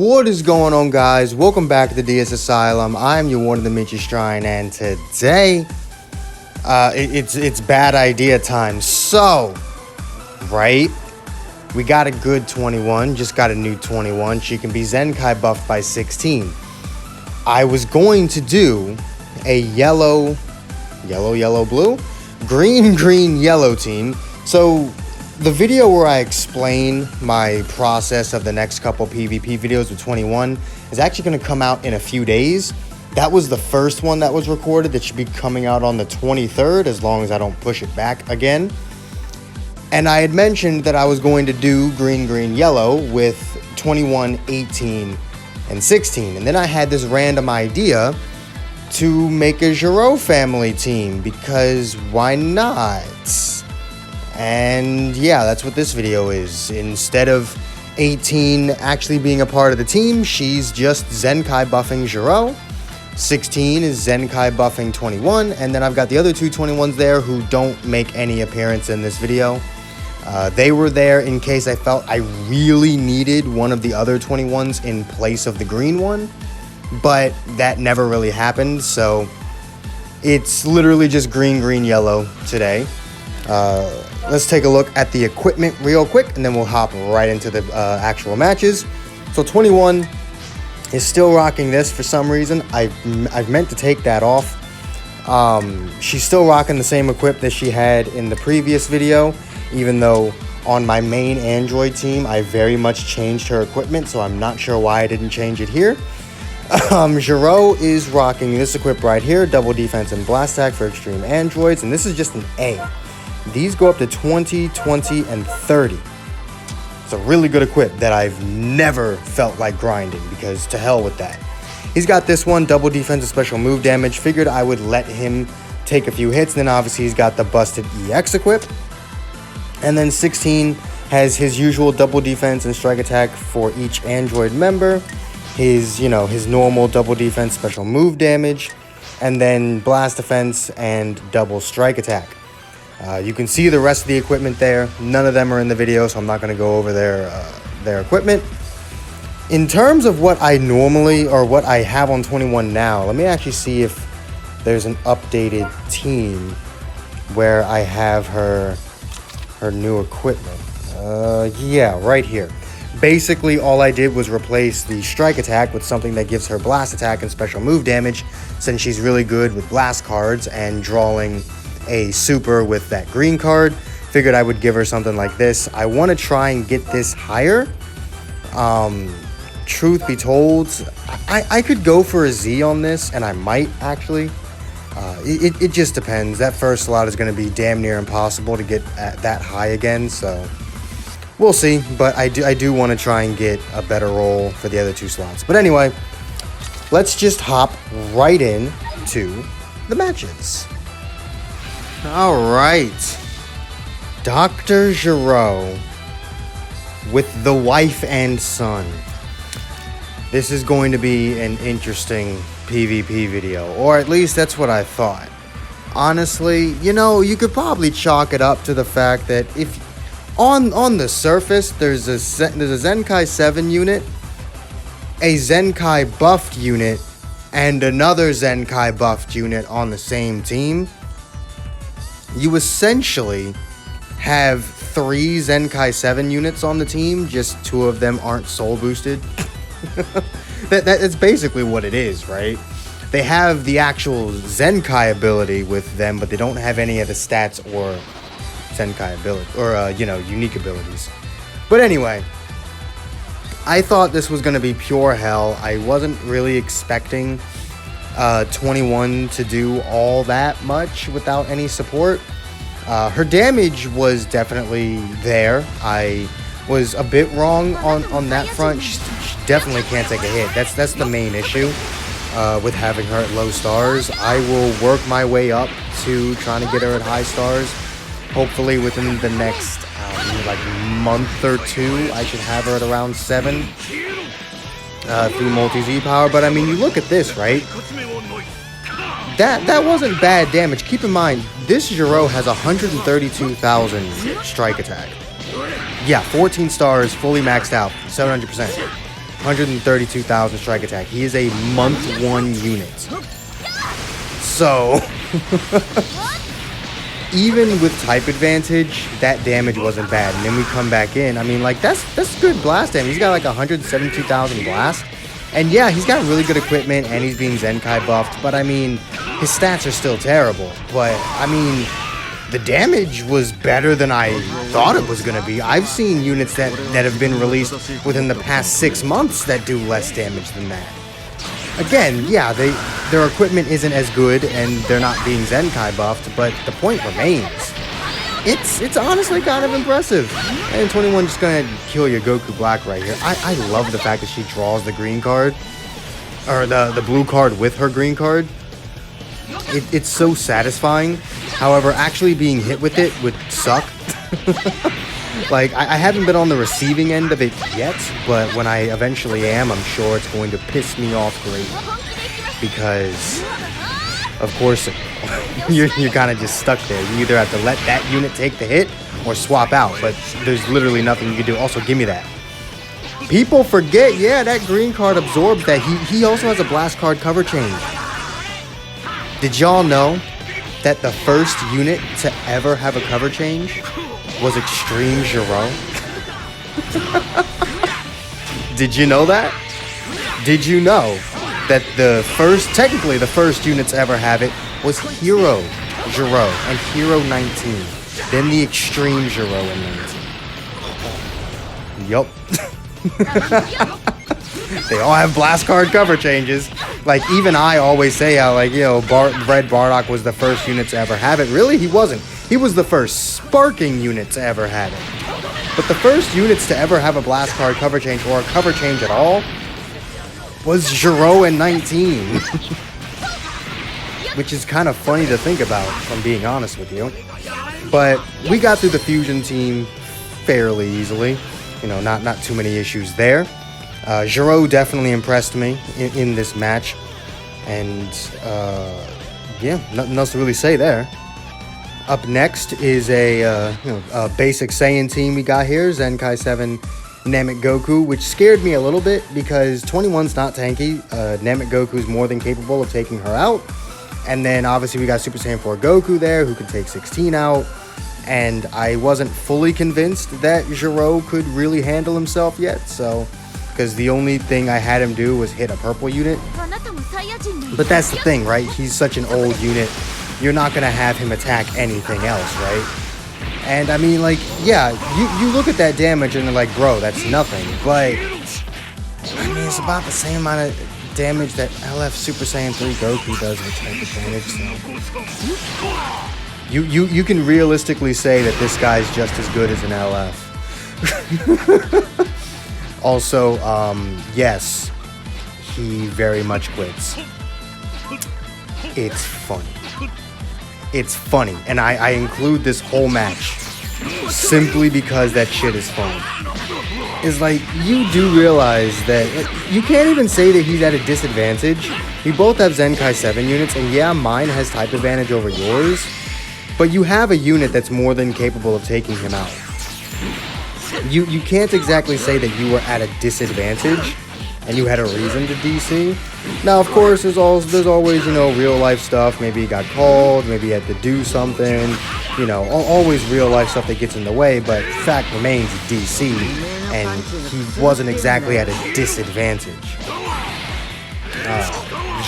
What is going on, guys? Welcome back to the DS Asylum. I'm your one of the Mitchy Shrine, and today it's bad idea time. So, right, we got a good 21, just got a new 21. She can be Zenkai buffed by 16. I was going to do a yellow, blue, green, yellow team. So the video where I explain my process of the next couple PvP videos with 21 is actually going to come out in a few days. That was the first one that was recorded. That should be coming out on the 23rd, as long as I don't push it back again. And I had mentioned that I was going to do green, yellow with 21, 18, and 16. And then I had this random idea to make a Gero family team, because why not? And yeah, that's what this video is. Instead of 18 actually being a part of the team, she's just Zenkai buffing Gero. 16 is Zenkai buffing 21, and then I've got the other two 21s there who don't make any appearance in this video. They were there in case I felt I really needed one of the other 21s in place of the green one, but that never really happened, so it's literally just green, yellow today. Let's take a look at the equipment real quick, and then we'll hop right into the actual matches. So 21 is still rocking this for some reason. I've meant to take that off. She's still rocking the same equip that she had in the previous video, even though on my main Android team I very much changed her equipment, so I'm not sure why I didn't change it here. Gero is rocking this equip right here, double defense and blast attack for extreme androids, and this is just an A. These go up to 20, 20, and 30. It's a really good equip that I've never felt like grinding, because to hell with that. He's got this one, double defense and special move damage. Figured I would let him take a few hits. And then obviously he's got the busted EX equip. And then 16 has his usual double defense and strike attack for each android member. His normal double defense, special move damage. And then blast defense and double strike attack. You can see the rest of the equipment there. None of them are in the video, so I'm not going to go over their equipment. In terms of what I normally, or what I have on 21 now, let me actually see if there's an updated team where I have her new equipment. Yeah, right here. Basically, all I did was replace the strike attack with something that gives her blast attack and special move damage, since she's really good with blast cards and drawing a super with that green card. Figured I would give her something like this. I want to try and get this higher. Truth be told, I could go for a Z on this, and I might actually. It just depends. That first slot is going to be damn near impossible to get at that high again, so we'll see. But I do want to try and get a better roll for the other two slots. But anyway, let's just hop right in to the matches. All right, Dr. Gero with the wife and son. This is going to be an interesting PvP video, or at least that's what I thought. Honestly, you could probably chalk it up to the fact that if on the surface there's a Zenkai 7 unit, a Zenkai buffed unit, and another Zenkai buffed unit on the same team, you essentially have 3 Zenkai 7 units on the team, just 2 of them aren't soul boosted. That's basically what it is, right? They have the actual Zenkai ability with them, but they don't have any of the stats or Zenkai ability, or unique abilities. But anyway, I thought this was going to be pure hell. I wasn't really expecting 21 to do all that much without any support. Her damage was definitely there. I was a bit wrong on that front. She definitely can't take a hit. That's the main issue with having her at low stars. I will work my way up to trying to get her at high stars. Hopefully within the next month or two, I should have her at around 7 through multi-Z power. But I mean, you look at this, right? That wasn't bad damage. Keep in mind, this Gero has 132,000 strike attack. Yeah, 14 stars, fully maxed out, 700%. 132,000 strike attack. He is a month 1 unit. So, even with type advantage, that damage wasn't bad. And then we come back in. I mean, like, that's good blast damage. He's got like 172,000 blast. And yeah, he's got really good equipment and he's being Zenkai buffed. But I mean, his stats are still terrible. But I mean, the damage was better than I thought it was going to be. I've seen units that have been released within the past 6 months that do less damage than that. Again, yeah, their equipment isn't as good and they're not being Zenkai buffed, but the point remains. It's honestly kind of impressive. And 21 just gonna kill your Goku Black right here. I love the fact that she draws the green card, or the blue card with her green card. It's so satisfying. However, actually being hit with it would suck. Like, I haven't been on the receiving end of it yet, but when I eventually am, I'm sure it's going to piss me off greatly. Because, of course, you're kind of just stuck there. You either have to let that unit take the hit or swap out, but there's literally nothing you can do. Also, give me that. People forget, yeah, that green card absorbs that. He also has a blast card cover change. Did y'all know that the first unit to ever have a cover change was Extreme Gero? Did you know that? Did you know that technically the first unit to ever have it was Hero Gero and Hero 19. Then the Extreme Gero in 19. Yup. They all have blast card cover changes. Like, even I always say how, like, you know, Red Bardock was the first unit to ever have it. Really, he wasn't. He was the first sparking unit to ever have it. But the first units to ever have a blast card cover change, or a cover change at all, was Gero and 19. Which is kind of funny to think about, if I'm being honest with you. But we got through the fusion team fairly easily. You know, not too many issues there. Gero definitely impressed me in this match. And, yeah, nothing else to really say there. Up next is a basic Saiyan team we got here. Zenkai 7 Namek Goku, which scared me a little bit because 21's not tanky. Namek Goku's more than capable of taking her out. And then, obviously, we got Super Saiyan 4 Goku there, who can take 16 out. And I wasn't fully convinced that Gero could really handle himself yet, so... Because the only thing I had him do was hit a purple unit. But that's the thing, right? He's such an old unit. You're not going to have him attack anything else, right? And I mean, like, yeah, you look at that damage and they're like, bro, that's nothing. But, I mean, it's about the same amount of damage that LF Super Saiyan 3 Goku does with type advantage, so... You can realistically say that this guy's just as good as an LF. Also, yes, he very much quits. It's funny. It's funny, and I include this whole match simply because that shit is funny. It's like, you do realize that you can't even say that he's at a disadvantage. We both have Zenkai 7 units, and yeah, mine has type advantage over yours, but you have a unit that's more than capable of taking him out. You can't exactly say that you were at a disadvantage and you had a reason to DC. Now, of course, there's always, you know, real life stuff. Maybe he got called, maybe he had to do something, you know, always real life stuff that gets in the way, but fact remains DC, and he wasn't exactly at a disadvantage.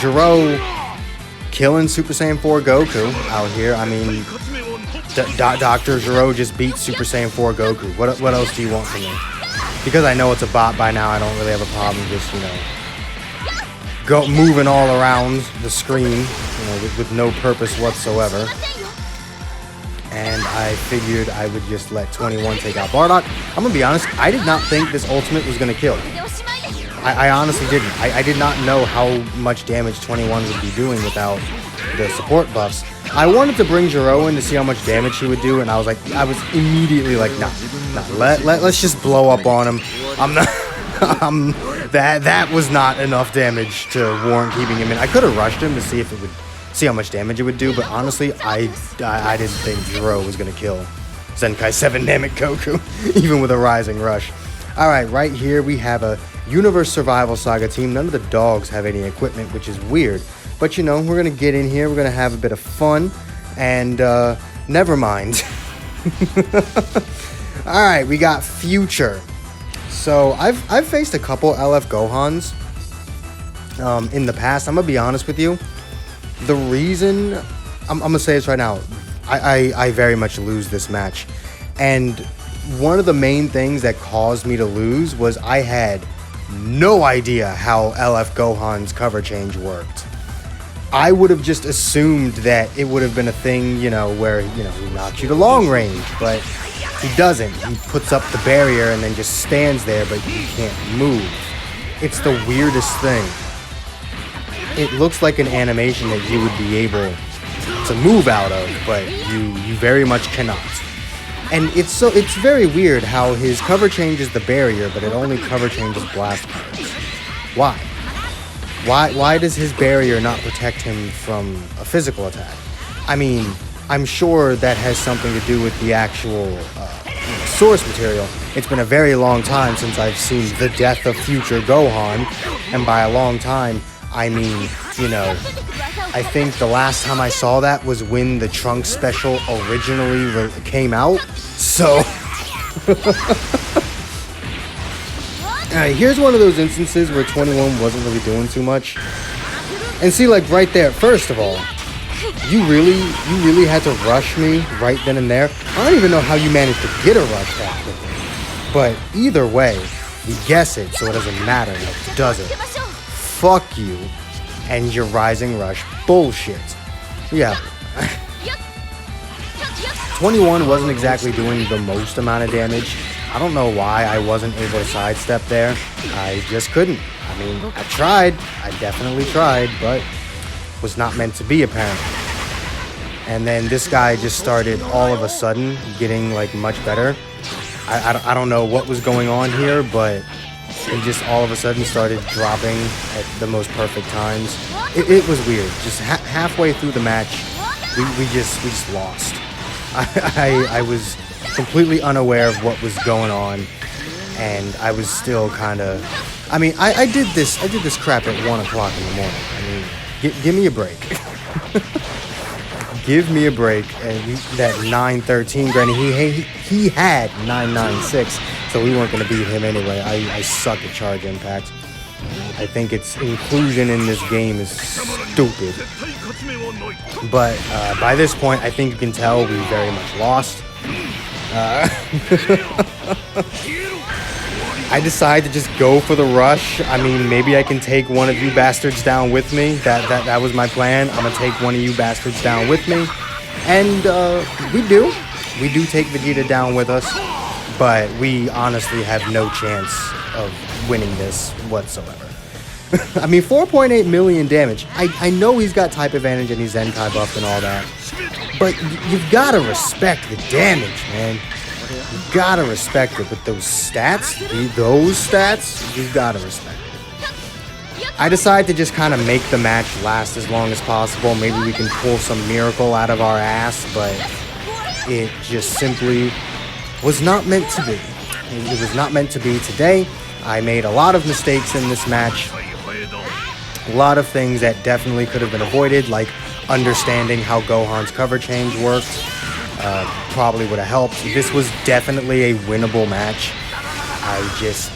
Gero killing Super Saiyan 4 Goku out here. I mean, Dr. Gero just beat Super Saiyan 4 Goku. What else do you want from me? Because I know it's a bot by now, I don't really have a problem just, you know, moving all around the screen, you know, with no purpose whatsoever. And I figured I would just let 21 take out Bardock. I'm gonna be honest, I did not think this ultimate was gonna kill. I honestly didn't. I did not know how much damage 21 would be doing without the support buffs. I wanted to bring Gero in to see how much damage he would do, and I was immediately like, nah, let's just blow up on him. That was not enough damage to warrant keeping him in. I could have rushed him to see how much damage it would do, but honestly, I didn't think Gero was gonna kill Zenkai 7 Namek Goku, even with a rising rush. All right, right here we have a Universe Survival Saga team. None of the dogs have any equipment, which is weird. But, you know, we're going to get in here. We're going to have a bit of fun. And, never mind. Alright, we got Future. So, I've faced a couple LF Gohans in the past. I'm going to be honest with you. The reason... I'm going to say this right now. I very much lose this match. And one of the main things that caused me to lose was I had no idea how LF Gohan's cover change worked. I would have just assumed that it would have been a thing, you know, where, you know, he knocks you to long range, but he doesn't. He puts up the barrier and then just stands there, but you can't move. It's the weirdest thing. It looks like an animation that you would be able to move out of, but you very much cannot. And it's very weird how his cover changes the barrier, but it only cover changes blast cards. Why? Why does his barrier not protect him from a physical attack? I mean, I'm sure that has something to do with the actual source material. It's been a very long time since I've seen the death of Future Gohan, and by a long time, I mean, you know, I think the last time I saw that was when the Trunks special originally came out, so... Here's one of those instances where 21 wasn't really doing too much. And see, like, right there, first of all, you really had to rush me right then and there. I don't even know how you managed to get a rush that quickly. But either way, we guess it, so it doesn't matter, does it? Fuck you and your rising rush bullshit. Yeah. 21 wasn't exactly doing the most amount of damage. I don't know why I wasn't able to sidestep there. I just couldn't. I mean, I tried. I definitely tried, but was not meant to be, apparently. And then this guy just started all of a sudden getting, like, much better. I don't know what was going on here, but he just all of a sudden started dropping at the most perfect times. It was weird. Just halfway through the match, we just lost. I was completely unaware of what was going on, and I was still kind of... I mean, I did this crap at 1 o'clock in the morning. I mean, give me a break. Give me a break. And that 913, granted, he had 996, so we weren't going to beat him anyway. I suck at charge impact. I think its inclusion in this game is stupid. But by this point, I think you can tell we very much lost. I decided to just go for the rush. I mean, maybe I can take one of you bastards down with me. That was my plan. I'm gonna take one of you bastards down with me. And we do take Vegeta down with us, but we honestly have no chance of winning this whatsoever. I mean, 4.8 million damage. I know he's got type advantage and he's Zenkai buffed and all that, but you've got to respect the damage, man. You've got to respect it with those stats. You've got to respect it. I decided to just kind of make the match last as long as possible. Maybe we can pull some miracle out of our ass, but it just simply was not meant to be. It was not meant to be today. I made a lot of mistakes in this match. A lot of things that definitely could have been avoided, like understanding how Gohan's cover change worked. Probably would have helped. This was definitely a winnable match. I just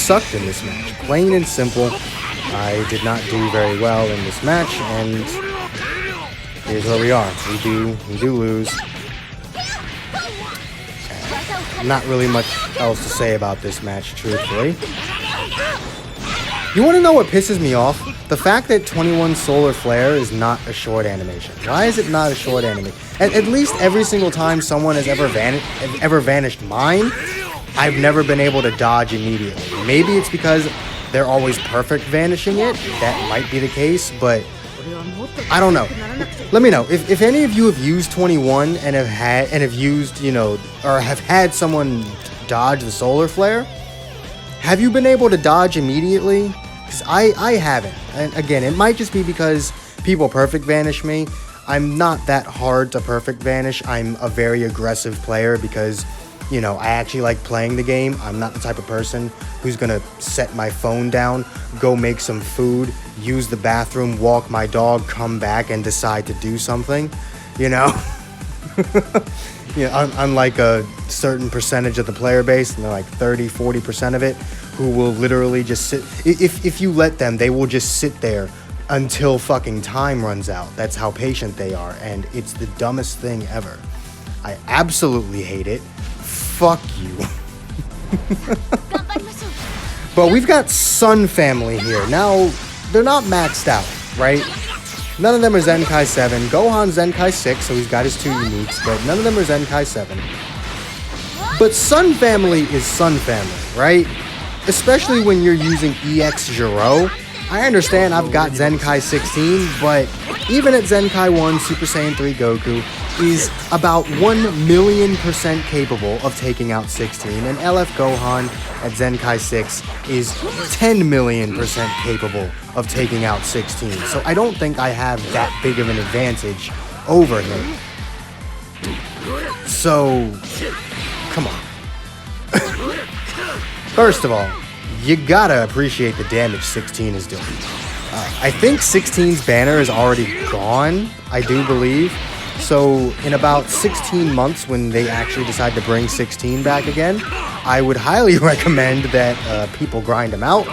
sucked in this match. Plain and simple. I did not do very well in this match, and here's where we are. We do lose. Not really much else to say about this match, truthfully. You want to know what pisses me off? The fact that 21 Solar Flare is not a short animation. Why is it not a short animation? At least every single time someone has ever vanished mine, I've never been able to dodge immediately. Maybe it's because they're always perfect vanishing it. That might be the case, but I don't know. Let me know if any of you have used 21 and have used, you know, or have had someone dodge the Solar Flare. Have you been able to dodge immediately? Because I haven't. And again, it might just be because people perfect vanish me. I'm not that hard to perfect vanish. I'm a very aggressive player because, You know, I actually like playing the game. I'm not the type of person who's gonna set my phone down, go make some food, use the bathroom, walk my dog, come back, and decide to do something, you know? Yeah, unlike a certain percentage of the player base, and they're like 30-40% of it, who will literally just sit. If you let them, they will just sit there until fucking time runs out. That's how patient they are, and it's the dumbest thing ever. I absolutely hate it. Fuck you. But we've got Sun Family here. Now, they're not maxed out, right? None of them are Zenkai 7. Gohan's Zenkai 6, so he's got his 2 uniques, but none of them are Zenkai 7. But Sun Family is Sun Family, right? Especially when you're using EX Gero. I understand I've got Zenkai 16, but even at Zenkai 1, Super Saiyan 3 Goku is about 1,000,000% capable of taking out 16, and LF Gohan at Zenkai 6 is 10,000,000% capable of taking out 16. So I don't think I have that big of an advantage over him. So, come on. First of all, you gotta appreciate the damage 16 is doing. I think 16's banner is already gone, I do believe. So in about 16 months, when they actually decide to bring 16 back again, I would highly recommend that people grind him out.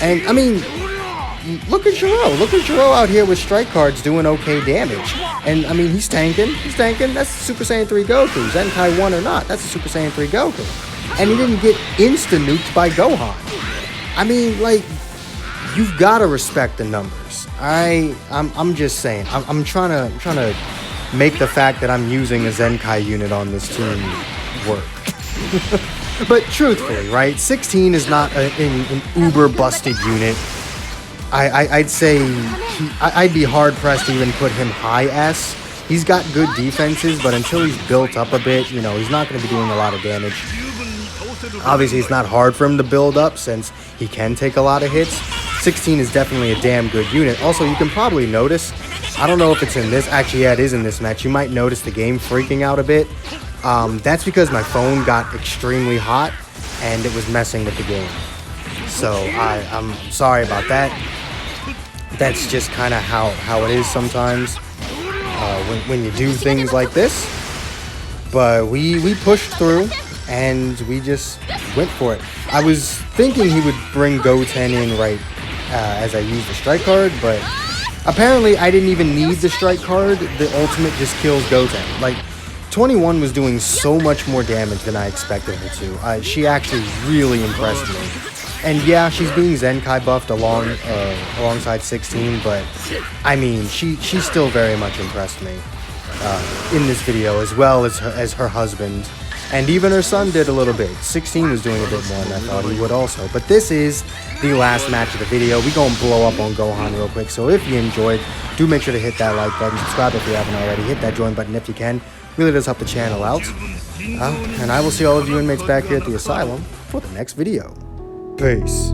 And I mean, look at Gero. Look at Gero out here with strike cards doing okay damage. And I mean, he's tanking. He's tanking. That's Super Saiyan 3 Goku. Zenkai 1 or not, that's a Super Saiyan 3 Goku. And he didn't get insta-nuked by Gohan. I mean, like, you've got to respect the numbers. I'm just saying. I'm trying to make the fact that I'm using a Zenkai unit on this team work. But truthfully, right, 16 is not an uber busted unit. I'd say I'd be hard pressed to even put him high S. He's got good defenses, but until he's built up a bit, you know, he's not going to be doing a lot of damage. Obviously, it's not hard for him to build up since he can take a lot of hits. 16 is definitely a damn good unit. Also, you can probably notice, I don't know if it's in this, actually, yeah, it is in this match. You might notice the game freaking out a bit. That's because my phone got extremely hot and it was messing with the game. So I'm sorry about that. That's just kind of how it is sometimes when you do things like this. But we pushed through and we just went for it. I was thinking he would bring Goten in right as I used the strike card, but apparently I didn't even need the strike card. The ultimate just kills Goten. Like, 21 was doing so much more damage than I expected her to. She actually really impressed me. And yeah, she's being Zenkai buffed alongside 16, but I mean, she still very much impressed me in this video, as well as her husband. And even her son did a little bit. 16 was doing a bit more than I thought he would also. But this is the last match of the video. We're going to blow up on Gohan real quick. So if you enjoyed, do make sure to hit that like button. Subscribe if you haven't already. Hit that join button if you can. Really does help the channel out. And I will see all of you inmates back here at the asylum for the next video. Peace.